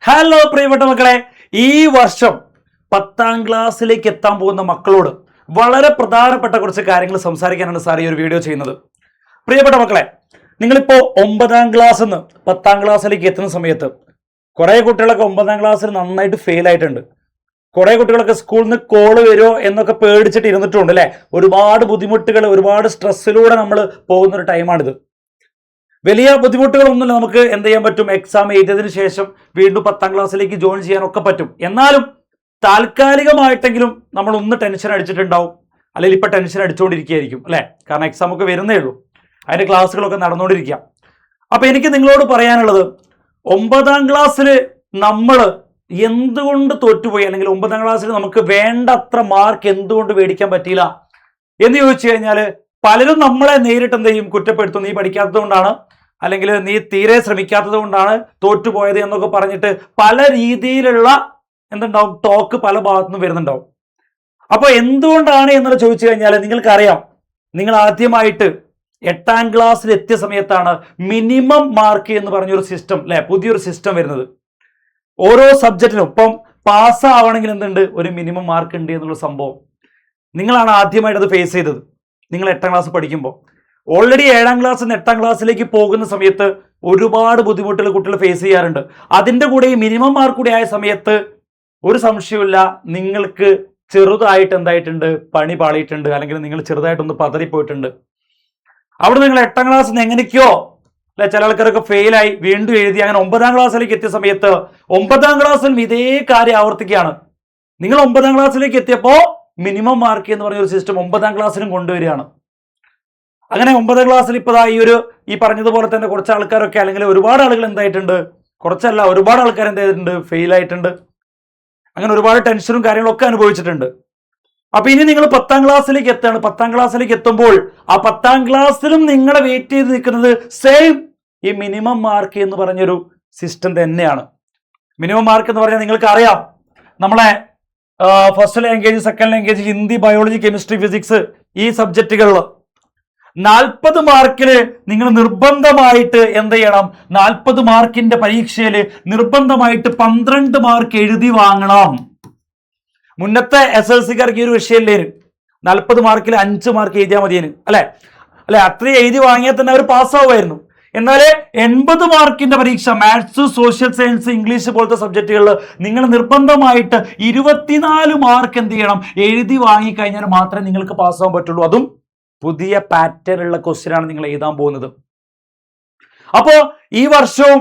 Hello പ്രിയപ്പെട്ട മക്കളെ, ഈ വർഷം 10ാം ക്ലാസ്സിലേക്ക് എത്താൻ പോകുന്ന മക്കളോട് വളരെ പ്രധാനപ്പെട്ട കുറച്ച് കാര്യങ്ങൾ സംസാരിക്കാനാണ് സാർ ഈ ഒരു വീഡിയോ ചെയ്യുന്നത്. പ്രിയപ്പെട്ട മക്കളെ, നിങ്ങളിപ്പോൾ 9ാം ക്ലാസ്സിൽ നിന്ന് 10ാം ക്ലാസ്സിലേക്ക് എത്തുന്ന സമയത്ത് കുറേ കുട്ടികളൊക്കെ 9ാം ക്ലാസ്സിൽ നന്നായിട്ട് ഫെയിൽ ആയിട്ടുണ്ട്. കുറേ കുട്ടികളൊക്കെ സ്കൂളിൽ നിന്ന് കോള് വരുമോ എന്നൊക്കെ പേടിച്ചിട്ട് ഇരുന്നിട്ടുണ്ട് അല്ലേ. ഒരുപാട് ബുദ്ധിമുട്ടുകൾ, ഒരുപാട് സ്ട്രെസ്സിലൂടെ നമ്മൾ പോകുന്ന ഒരു ടൈമാണിത്. വലിയ ബുദ്ധിമുട്ടുകളൊന്നുമില്ല, നമുക്ക് എന്ത് ചെയ്യാൻ പറ്റും, എക്സാം എഴുതിയതിനു ശേഷം വീണ്ടും 10ാം ക്ലാസ്സിലേക്ക് ജോയിൻ ചെയ്യാനൊക്കെ പറ്റും. എന്നാലും താൽക്കാലികമായിട്ടെങ്കിലും നമ്മൾ ഒന്ന് ടെൻഷൻ അടിച്ചിട്ടുണ്ടാവും, അല്ലെങ്കിൽ ഇപ്പം ടെൻഷൻ അടിച്ചുകൊണ്ടിരിക്കുകയായിരിക്കും അല്ലേ. കാരണം എക്സാം ഒക്കെ വരുന്നേ ഉള്ളൂ, അതിൻ്റെ ക്ലാസ്സുകളൊക്കെ നടന്നുകൊണ്ടിരിക്കുക. അപ്പം എനിക്ക് നിങ്ങളോട് പറയാനുള്ളത്, 9ാം ക്ലാസ്സിൽ നമ്മൾ എന്തുകൊണ്ട് തോറ്റുപോയി, അല്ലെങ്കിൽ 9ാം ക്ലാസ്സിൽ നമുക്ക് വേണ്ടത്ര മാർക്ക് എന്തുകൊണ്ട് മേടിക്കാൻ പറ്റിയില്ല എന്ന് ചോദിച്ചു കഴിഞ്ഞാൽ പലരും നമ്മളെ നേരിട്ട് എന്ത് ചെയ്യും, കുറ്റപ്പെടുത്തും. നീ പഠിക്കാത്തത് കൊണ്ടാണ്, അല്ലെങ്കിൽ നീ തീരെ ശ്രമിക്കാത്തത് കൊണ്ടാണ് തോറ്റുപോയത് എന്നൊക്കെ പറഞ്ഞിട്ട് പല രീതിയിലുള്ള എന്തുണ്ടാവും, ടോക്ക് പല ഭാഗത്തുനിന്നും വരുന്നുണ്ടാവും. അപ്പോൾ എന്തുകൊണ്ടാണ് എന്നുള്ള ചോദിച്ചു കഴിഞ്ഞാൽ നിങ്ങൾക്കറിയാം, നിങ്ങൾ ആദ്യമായിട്ട് 8ാം ക്ലാസ്സിൽ എത്തിയ സമയത്താണ് മിനിമം മാർക്ക് എന്ന് പറഞ്ഞൊരു സിസ്റ്റം അല്ലെ, പുതിയൊരു സിസ്റ്റം വരുന്നത്. ഓരോ സബ്ജക്റ്റിനും ഇപ്പം പാസ്സാവണമെങ്കിൽ എന്തുണ്ട്, ഒരു മിനിമം മാർക്ക് ഉണ്ട് എന്നുള്ള സംഭവം. നിങ്ങളാണ് ആദ്യമായിട്ട് അത് ഫേസ് ചെയ്തത്. നിങ്ങൾ 8ാം ക്ലാസ് പഠിക്കുമ്പോൾ ഓൾറെഡി 7ാം ക്ലാസ്സിൽ നിന്ന് 8ാം ക്ലാസ്സിലേക്ക് പോകുന്ന സമയത്ത് ഒരുപാട് ബുദ്ധിമുട്ടുകൾ കുട്ടികൾ ഫേസ് ചെയ്യാറുണ്ട്. അതിൻ്റെ കൂടെ ഈ മിനിമം മാർക്ക് കൂടി ആയ സമയത്ത് ഒരു സംശയമില്ല, നിങ്ങൾക്ക് ചെറുതായിട്ട് എന്തായിട്ടുണ്ട്, പണി പാളിയിട്ടുണ്ട്, അല്ലെങ്കിൽ നിങ്ങൾ ചെറുതായിട്ടൊന്ന് പതറിപ്പോയിട്ടുണ്ട്. അവിടെ നിങ്ങൾ 8ാം ക്ലാസ്സിൽ നിന്ന് എങ്ങനെയൊക്കെയോ അല്ലെ, ചില ആൾക്കാരൊക്കെ ഫെയിലായി വീണ്ടും എഴുതി. അങ്ങനെ 9ാം ക്ലാസ്സിലേക്ക് എത്തിയ സമയത്ത് 9ാം ക്ലാസ്സിലും ഇതേ കാര്യം ആവർത്തിക്കുകയാണ്. നിങ്ങൾ 9ാം ക്ലാസ്സിലേക്ക് എത്തിയപ്പോൾ മിനിമം മാർക്ക് എന്ന് പറഞ്ഞൊരു സിസ്റ്റം 9ാം ക്ലാസ്സിലും കൊണ്ടുവരികയാണ്. അങ്ങനെ 9ാം ക്ലാസ്സിൽ ഇപ്പോൾ ഈ പറഞ്ഞതുപോലെ തന്നെ കുറച്ച് ആൾക്കാരൊക്കെ, അല്ലെങ്കിൽ ഒരുപാട് ആളുകൾ എന്തായിട്ടുണ്ട്, കുറച്ചല്ല ഒരുപാട് ആൾക്കാർ എന്തായിട്ടുണ്ട്, ഫെയിൽ ആയിട്ടുണ്ട്. അങ്ങനെ ഒരുപാട് ടെൻഷനും കാര്യങ്ങളൊക്കെ അനുഭവിച്ചിട്ടുണ്ട്. അപ്പൊ ഇനി നിങ്ങൾ 10ാം ക്ലാസ്സിലേക്ക് എത്തുകയാണ്. 10ാം ക്ലാസ്സിലേക്ക് എത്തുമ്പോൾ ആ 10ാം ക്ലാസ്സിലും നിങ്ങളെ വെയിറ്റ് ചെയ്ത് നിൽക്കുന്നത് സെയിം ഈ മിനിമം മാർക്ക് എന്ന് പറഞ്ഞൊരു സിസ്റ്റം തന്നെയാണ്. മിനിമം മാർക്ക് എന്ന് പറഞ്ഞാൽ നിങ്ങൾക്ക് അറിയാം, നമ്മളെ first language, second language, Hindi, biology, chemistry, physics ഈ സബ്ജക്റ്റുകളിൽ 40 മാർക്കില് നിങ്ങൾ നിർബന്ധമായിട്ട് എന്ത് ചെയ്യണം, 40 മാർക്കിന്റെ പരീക്ഷയിൽ നിർബന്ധമായിട്ട് 12 മാർക്ക് എഴുതി വാങ്ങണം. മുന്നത്തെ SLC-കാർക്ക് ഈ ഒരു വിഷയമില്ലേ, 40 മാർക്കിൽ 5 മാർക്ക് എഴുതിയാൽ മതിയേന് അല്ലെ. അത്രയും എഴുതി വാങ്ങിയാൽ തന്നെ അവർ പാസ്സാവുമായിരുന്നു. എന്നാൽ 80 മാർക്കിന്റെ പരീക്ഷ, മാത്സ്, സോഷ്യൽ സയൻസ്, ഇംഗ്ലീഷ് പോലത്തെ സബ്ജക്റ്റുകളിൽ നിങ്ങൾ നിർബന്ധമായിട്ട് 24 മാർക്ക് എന്ത് ചെയ്യണം, എഴുതി വാങ്ങിക്കഴിഞ്ഞാൽ മാത്രമേ നിങ്ങൾക്ക് പാസ്സാവാൻ പറ്റുള്ളൂ. അതും പുതിയ പാറ്റേണുള്ള ക്വസ്റ്റ്യനാണ് നിങ്ങൾ എഴുതാൻ പോകുന്നത്. അപ്പോൾ ഈ വർഷവും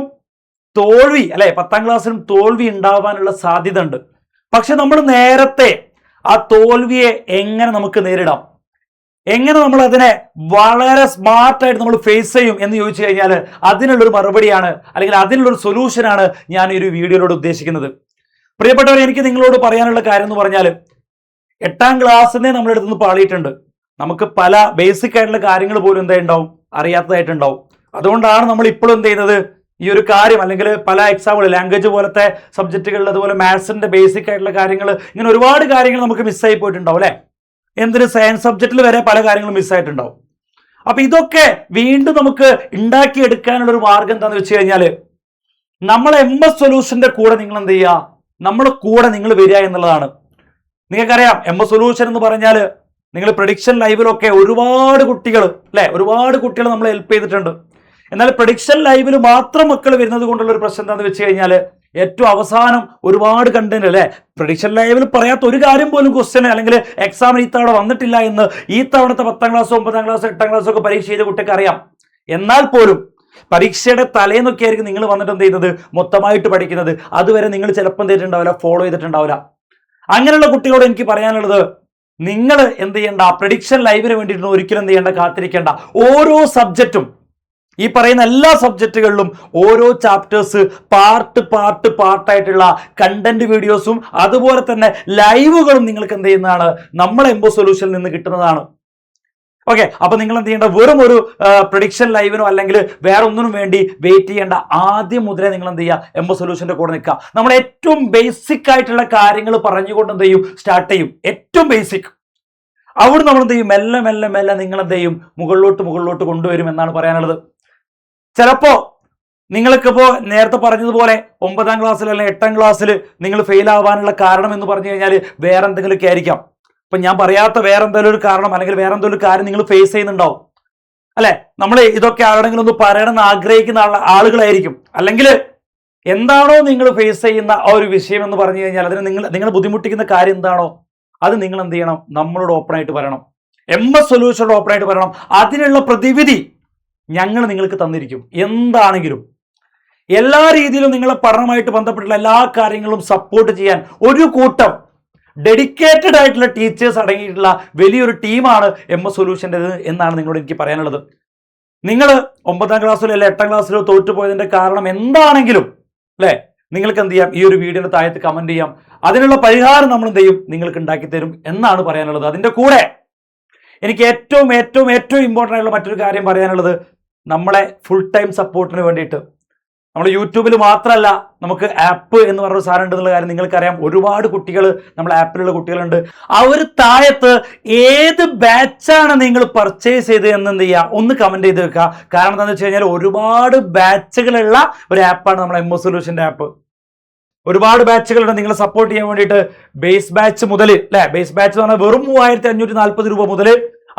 തോൽവി അല്ലെ, 10ാം ക്ലാസ്സിലും തോൽവി ഉണ്ടാവാനുള്ള സാധ്യത ഉണ്ട്. പക്ഷെ നമ്മൾ നേരത്തെ ആ തോൽവിയെ എങ്ങനെ നമുക്ക് നേരിടാം, എങ്ങനെ നമ്മൾ അതിനെ വളരെ സ്മാർട്ടായിട്ട് നമ്മൾ ഫേസ് ചെയ്യും എന്ന് ചോദിച്ചു കഴിഞ്ഞാൽ അതിനുള്ളൊരു മറുപടിയാണ്, അല്ലെങ്കിൽ അതിനുള്ളൊരു സൊല്യൂഷനാണ് ഞാൻ ഈ ഒരു വീഡിയോയിലൂടെ ഉദ്ദേശിക്കുന്നത്. പ്രിയപ്പെട്ടവർ, എനിക്ക് നിങ്ങളോട് പറയാനുള്ള കാര്യം എന്ന് പറഞ്ഞാൽ 8ാം ക്ലാസ്സിനെ നമ്മുടെ അടുത്ത് നിന്ന് പാളിയിട്ടുണ്ട്. നമുക്ക് പല ബേസിക് ആയിട്ടുള്ള കാര്യങ്ങൾ പോലും എന്തായിട്ടുണ്ടാവും, അറിയാത്തതായിട്ടുണ്ടാവും. അതുകൊണ്ടാണ് നമ്മൾ ഇപ്പോഴും എന്ത് ചെയ്യുന്നത്, ഈ ഒരു കാര്യം, അല്ലെങ്കിൽ പല എക്സാമ്പിൾ ലാംഗ്വേജ് പോലത്തെ സബ്ജക്റ്റുകളിൽ, അതുപോലെ മാത്സിന്റെ ബേസിക് ആയിട്ടുള്ള കാര്യങ്ങൾ, ഇങ്ങനെ ഒരുപാട് കാര്യങ്ങൾ നമുക്ക് മിസ്സായി പോയിട്ടുണ്ടാവും അല്ലെ. എന്തിന്, സയൻസ് സബ്ജക്റ്റിൽ വരെ പല കാര്യങ്ങളും മിസ്സായിട്ടുണ്ടാവും. അപ്പൊ ഇതൊക്കെ വീണ്ടും നമുക്ക് ഉണ്ടാക്കിയെടുക്കാനുള്ള ഒരു മാർഗം എന്താണെന്ന് വെച്ച് കഴിഞ്ഞാൽ, നമ്മൾ MS സൊല്യൂഷന്റെ കൂടെ നിങ്ങൾ എന്ത് ചെയ്യുക, നമ്മുടെ കൂടെ നിങ്ങൾ വരിക എന്നുള്ളതാണ്. നിങ്ങൾക്കറിയാം, MS സൊല്യൂഷൻ എന്ന് പറഞ്ഞാൽ നിങ്ങൾ പ്രഡിക്ഷൻ ലൈവിലൊക്കെ ഒരുപാട് കുട്ടികൾ അല്ലെ, ഒരുപാട് കുട്ടികൾ നമ്മൾ ഹെൽപ്പ് ചെയ്തിട്ടുണ്ട്. എന്നാൽ പ്രഡിക്ഷൻ ലൈവിൽ മാത്രം മക്കൾ വരുന്നത് കൊണ്ടുള്ള ഒരു പ്രശ്നം എന്താണെന്ന് വെച്ച് കഴിഞ്ഞാൽ, ഏറ്റവും അവസാനം ഒരുപാട് കണ്ടന്റ് അല്ലെ, പ്രഡിക്ഷൻ ലൈവിൽ പറയാത്ത ഒരു കാര്യം പോലും ക്വസ്റ്റ്യൻ അല്ലെങ്കിൽ എക്സാമിന് ഈ തവണ വന്നിട്ടില്ല എന്ന് ഈ തവണത്തെ 10ാം ക്ലാസ്, 9ാം ക്ലാസ്, 8ാം ക്ലാസ് ഒക്കെ പരീക്ഷ ചെയ്ത കുട്ടിക്ക് അറിയാം. എന്നാൽ പോലും പരീക്ഷയുടെ തലേന്നൊക്കെ ആയിരിക്കും നിങ്ങൾ വന്നിട്ട് എന്ത് ചെയ്യുന്നത്, മൊത്തമായിട്ട് പഠിക്കുന്നത്. അതുവരെ നിങ്ങൾ ചിലപ്പോൾ എന്ത് ചെയ്തിട്ടുണ്ടാവില്ല, ഫോളോ ചെയ്തിട്ടുണ്ടാവില്ല. അങ്ങനെയുള്ള കുട്ടികളോട് എനിക്ക് പറയാനുള്ളത്, നിങ്ങൾ എന്ത് ചെയ്യേണ്ട, പ്രഡിക്ഷൻ ലൈവിന് വേണ്ടിയിട്ട് ഒരിക്കലും എന്ത് ചെയ്യേണ്ട, കാത്തിരിക്കേണ്ട. ഓരോ സബ്ജക്റ്റും, ഈ പറയുന്ന എല്ലാ സബ്ജക്റ്റുകളിലും ഓരോ ചാപ്റ്റേഴ്സ് പാർട്ടായിട്ടുള്ള കണ്ടന്റ് വീഡിയോസും അതുപോലെ തന്നെ ലൈവുകളും നിങ്ങൾക്ക് എന്ത് ചെയ്യുന്നതാണ്, നമ്മളെ MS സൊല്യൂഷനിൽ നിന്ന് കിട്ടുന്നതാണ്. ഓക്കെ, അപ്പൊ നിങ്ങൾ എന്ത് ചെയ്യേണ്ട, വെറും ഒരു പ്രഡിക്ഷൻ ലൈവിനോ അല്ലെങ്കിൽ വേറെ ഒന്നിനും വേണ്ടി വെയിറ്റ് ചെയ്യേണ്ട. ആദ്യം മുതലേ നിങ്ങൾ എന്ത് ചെയ്യുക, MS സൊല്യൂഷന്റെ കൂടെ നിൽക്കുക. നമ്മൾ ഏറ്റവും ബേസിക് ആയിട്ടുള്ള കാര്യങ്ങൾ പറഞ്ഞുകൊണ്ട് എന്ത് ചെയ്യും, സ്റ്റാർട്ട് ചെയ്യും. ഏറ്റവും ബേസിക്, അവിടെ നമ്മൾ എന്ത് ചെയ്യും, മെല്ലെ മെല്ലെ മെല്ലെ നിങ്ങൾ എന്ത് ചെയ്യും, മുകളിലോട്ട് കൊണ്ടുവരും എന്നാണ് പറയാനുള്ളത്. ചിലപ്പോ നിങ്ങൾക്കിപ്പോൾ നേരത്തെ പറഞ്ഞതുപോലെ 9ാം ക്ലാസ്സിൽ അല്ലെങ്കിൽ 8ാം ക്ലാസ്സിൽ നിങ്ങൾ ഫെയിൽ ആവാനുള്ള കാരണം എന്ന് പറഞ്ഞു കഴിഞ്ഞാൽ വേറെ എന്തെങ്കിലുമൊക്കെ ആയിരിക്കാം. ഇപ്പം ഞാൻ പറയാത്ത വേറെ എന്തെങ്കിലും ഒരു കാരണം അല്ലെങ്കിൽ വേറെ എന്തെങ്കിലും ഒരു കാര്യം നിങ്ങൾ ഫേസ് ചെയ്യുന്നുണ്ടാവും അല്ലെ. നമ്മൾ ഇതൊക്കെ ആരുടെങ്കിലും ഒന്ന് പറയണമെന്ന് ആഗ്രഹിക്കുന്ന ആളുകളായിരിക്കും. അല്ലെങ്കിൽ എന്താണോ നിങ്ങൾ ഫേസ് ചെയ്യുന്ന ആ ഒരു വിഷയം എന്ന് പറഞ്ഞു കഴിഞ്ഞാൽ അതിന് നിങ്ങൾ ബുദ്ധിമുട്ടിക്കുന്ന കാര്യം എന്താണോ അത് നിങ്ങൾ എന്ത് ചെയ്യണം, നമ്മളോട് ഓപ്പണായിട്ട് പറയണം. MS സൊല്യൂഷനോട് ഓപ്പണായിട്ട് പറയണം. അതിനുള്ള പ്രതിവിധി ഞങ്ങൾ നിങ്ങൾക്ക് തന്നിരിക്കും. എന്താണെങ്കിലും എല്ലാ രീതിയിലും നിങ്ങളെ പഠനമായിട്ട് ബന്ധപ്പെട്ടുള്ള എല്ലാ കാര്യങ്ങളും സപ്പോർട്ട് ചെയ്യാൻ ഒരു കൂട്ടം ഡെഡിക്കേറ്റഡ് ആയിട്ടുള്ള ടീച്ചേഴ്സ് അടങ്ങിയിട്ടുള്ള വലിയൊരു ടീമാണ് MS സൊല്യൂഷൻ്റെത് എന്നാണ് നിങ്ങളോട് എനിക്ക് പറയാനുള്ളത്. നിങ്ങൾ 9ാം ക്ലാസ്സിലോ അല്ലെങ്കിൽ 8ാം ക്ലാസ്സിലോ തോറ്റുപോയതിന്റെ കാരണം എന്താണെങ്കിലും അല്ലെ, നിങ്ങൾക്ക് എന്ത് ചെയ്യാം, ഈ ഒരു വീഡിയോയുടെ താഴത്ത് കമന്റ് ചെയ്യാം. അതിനുള്ള പരിഹാരം നമ്മൾ എന്ത് ചെയ്യും, നിങ്ങൾക്ക് ഉണ്ടാക്കി തരും എന്നാണ് പറയാനുള്ളത്. അതിന്റെ കൂടെ എനിക്ക് ഏറ്റവും ഏറ്റവും ഏറ്റവും ഇമ്പോർട്ടൻ്റ് ആയിട്ടുള്ള മറ്റൊരു കാര്യം പറയാനുള്ളത്, നമ്മളെ ഫുൾ ടൈം സപ്പോർട്ടിന് വേണ്ടിയിട്ട് നമ്മൾ യൂട്യൂബിൽ മാത്രമല്ല നമുക്ക് ആപ്പ് എന്ന് പറഞ്ഞൊരു സാധനം ഉണ്ടെന്നുള്ള കാര്യം നിങ്ങൾക്കറിയാം. ഒരുപാട് കുട്ടികൾ നമ്മുടെ ആപ്പിലുള്ള കുട്ടികളുണ്ട്. അവർ താഴത്ത് ഏത് ബാച്ചാണ് നിങ്ങൾ പർച്ചേസ് ചെയ്ത് എന്ന് എന്ത് ചെയ്യുക, ഒന്ന് കമന്റ് ചെയ്ത് വെക്കുക. കാരണം എന്താണെന്ന് വെച്ച് കഴിഞ്ഞാൽ ഒരുപാട് ബാച്ചുകളുള്ള ഒരു ആപ്പാണ് നമ്മുടെ MS സൊല്യൂഷൻ്റെ ആപ്പ്. ഒരുപാട് ബാച്ചുകളുണ്ട് നിങ്ങളെ സപ്പോർട്ട് ചെയ്യാൻ വേണ്ടിയിട്ട്. ബേസ് ബാച്ച് മുതൽ അല്ലെ, ബേസ് ബാച്ച് എന്ന് പറഞ്ഞാൽ വെറും 3540 രൂപ മുതൽ,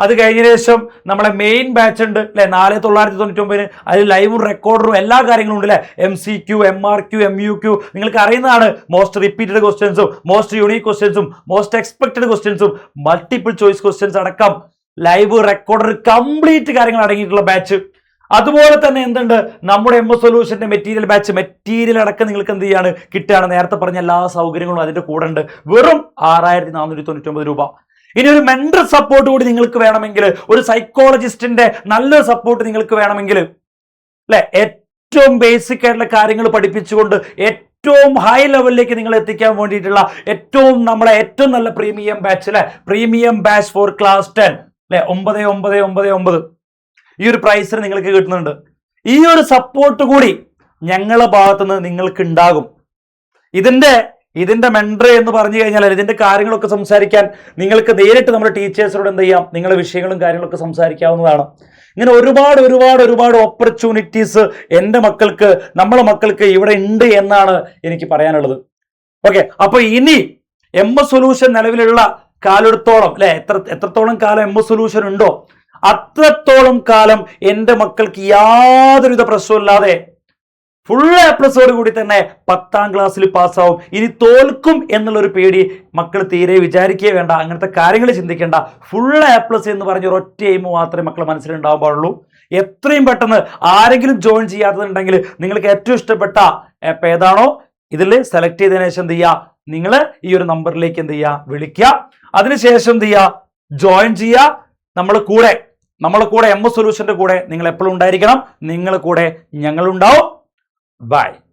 അത് കഴിഞ്ഞ ശേഷം നമ്മളെ മെയിൻ ബാച്ച് ഉണ്ട് അല്ലെ 4999, അതിൽ ലൈവും റെക്കോർഡറും എല്ലാ കാര്യങ്ങളും ഉണ്ട് അല്ലെ. MCQ, MRQ, MUQ നിങ്ങൾക്ക് അറിയുന്നതാണ്. മോസ്റ്റ് റിപ്പീറ്റഡ് ക്വസ്റ്റ്യൻസും മോസ്റ്റ് യൂണീക് ക്വസ്റ്റ്യൻസും മോസ്റ്റ് എക്സ്പെക്ടഡ് ക്വസ്റ്റ്യൻസും മൾട്ടിപ്പിൾ ചോയ്സ് ക്വസ്റ്റ്യൻസ് അടക്കം ലൈവ് റെക്കോർഡർ കംപ്ലീറ്റ് കാര്യങ്ങൾ അടങ്ങിയിട്ടുള്ള ബാച്ച്. അതുപോലെ തന്നെ എന്തുണ്ട്, നമ്മുടെ MS സൊല്യൂഷന്റെ മെറ്റീരിയൽ ബാച്ച്, മെറ്റീരിയൽ അടക്കം നിങ്ങൾക്ക് എന്ത് ചെയ്യാണ് കിട്ടുകയാണ്. നേരത്തെ പറഞ്ഞ എല്ലാ സൗകര്യങ്ങളും അതിന്റെ കൂടെ ഉണ്ട്. വെറും 6499 രൂപ. ഇനി ഒരു മെന്റർ സപ്പോർട്ട് കൂടി നിങ്ങൾക്ക് വേണമെങ്കിൽ, ഒരു സൈക്കോളജിസ്റ്റിന്റെ നല്ലൊരു സപ്പോർട്ട് നിങ്ങൾക്ക് വേണമെങ്കിൽ അല്ലെ, ഏറ്റവും ബേസിക് ആയിട്ടുള്ള കാര്യങ്ങൾ പഠിപ്പിച്ചുകൊണ്ട് ഏറ്റവും ഹൈ ലെവലിലേക്ക് നിങ്ങൾ എത്തിക്കാൻ വേണ്ടിയിട്ടുള്ള നമ്മളെ ഏറ്റവും നല്ല പ്രീമിയം ബാച്ച് അല്ലെ, പ്രീമിയം ബാച്ച് ഫോർ ക്ലാസ് 10 അല്ലെ, 9999 ഈ ഒരു പ്രൈസിന് നിങ്ങൾക്ക് കിട്ടുന്നുണ്ട്. ഈ ഒരു സപ്പോർട്ട് കൂടി ഞങ്ങളുടെ ഭാഗത്തുനിന്ന് നിങ്ങൾക്ക് ഉണ്ടാകും. ഇതിന്റെ മെന്റർ എന്ന് പറഞ്ഞു കഴിഞ്ഞാൽ ഇതിന്റെ കാര്യങ്ങളൊക്കെ സംസാരിക്കാൻ നിങ്ങൾക്ക് നേരിട്ട് നമ്മുടെ ടീച്ചേഴ്സിനോട് എന്ത് ചെയ്യാം, നിങ്ങളുടെ വിഷയങ്ങളും കാര്യങ്ങളൊക്കെ സംസാരിക്കാവുന്നതാണ്. ഇങ്ങനെ ഒരുപാട് ഒരുപാട് ഒരുപാട് ഓപ്പർച്യൂണിറ്റീസ് എൻ്റെ മക്കൾക്ക്, നമ്മളെ മക്കൾക്ക് ഇവിടെ ഉണ്ട് എന്നാണ് എനിക്ക് പറയാനുള്ളത്. ഓക്കെ, അപ്പൊ ഇനി MS സൊല്യൂഷൻ നിലവിലുള്ള കാലെടുത്തോളം അല്ലെ, എത്രത്തോളം കാലം MS സൊല്യൂഷൻ ഉണ്ടോ അത്രത്തോളം കാലം എൻ്റെ മക്കൾക്ക് യാതൊരുവിധ പ്രശ്നമില്ലാതെ ഫുൾ A+ കൂടി തന്നെ 10ാം ക്ലാസ്സിൽ പാസ്സാവും. ഇനി തോൽക്കും എന്നുള്ളൊരു പേടി മക്കൾ തീരെ വിചാരിക്കേ വേണ്ട, അങ്ങനത്തെ കാര്യങ്ങൾ ചിന്തിക്കേണ്ട. ഫുൾ A+ എന്ന് പറഞ്ഞ ഒരൊറ്റ എയിം മാത്രമേ മക്കളെ മനസ്സിലുണ്ടാവാൻ പാടുള്ളൂ. എത്രയും പെട്ടെന്ന് ആരെങ്കിലും ജോയിൻ ചെയ്യാത്തതുണ്ടെങ്കിൽ നിങ്ങൾക്ക് ഏറ്റവും ഇഷ്ടപ്പെട്ട ആപ്പ് ഏതാണോ ഇതിൽ സെലക്ട് ചെയ്തതിനു ശേഷം എന്ത് ചെയ്യുക, നിങ്ങൾ ഈ ഒരു നമ്പറിലേക്ക് എന്ത് ചെയ്യുക, വിളിക്കുക. അതിനുശേഷം എന്ത് ചെയ്യുക, ജോയിൻ ചെയ്യുക. നമ്മളെ കൂടെ MS സൊല്യൂഷന്റെ കൂടെ നിങ്ങൾ എപ്പോഴും ഉണ്ടായിരിക്കണം. നിങ്ങളെ കൂടെ ഞങ്ങളുണ്ടാവും. Bye.